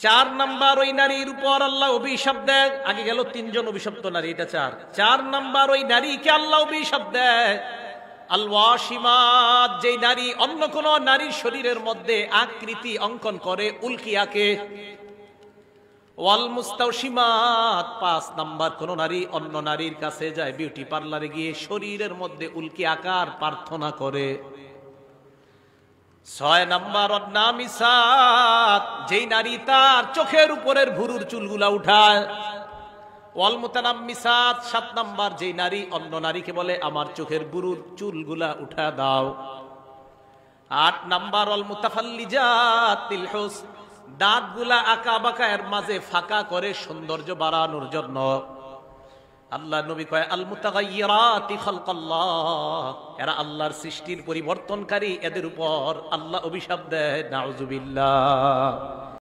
4 number ওই নারীর উপর আল্লাহ অভিশাপ দেয়। আগে গেল 3 জন অভিশপ্ত নারী, এটা 4 নাম্বার ওই নারীকে আল্লাহ অভিশাপ দেয় আল ওয়াসিমাত, যেই নারী অন্য কোন নারীর শরীরের মধ্যে আকৃতি অঙ্কন করে, উল্কি আঁকে। ওয়াল মুস্তাওশিমাত, 5 নাম্বার কোন নারী অন্য নারীর কাছে যায় বিউটি পার্লারে গিয়ে শরীরের মধ্যে উল্কি আকার প্রার্থনা করে। 6 নাম্বার অন্নামিসাত, যেই নারী তার চোখের উপরের ভুরুর চুলগুলা উঠায়। ওয়াল মুতানাম্মিসাত, 7 নাম্বার যেই নারী অন্য নারীকে বলে আমার চোখের ভুরুর চুলগুলা উঠা দাও। 8 নাম্বার ওয়াল মুতাফাল্লিজাতিল হুসন, দাঁতগুলা আঁকা বাঁকা এর মাঝে ফাঁকা করে সৌন্দর্য বাড়ানোর জন্য। আল্লাহ নবী কয় আল মুতাগায়্যিরাতি খালকাল্লাহ, এরা আল্লাহর সৃষ্টির পরিবর্তনকারী, এদের উপর আল্লাহ অভিশাপ দেয়, নাউযুবিল্লাহ।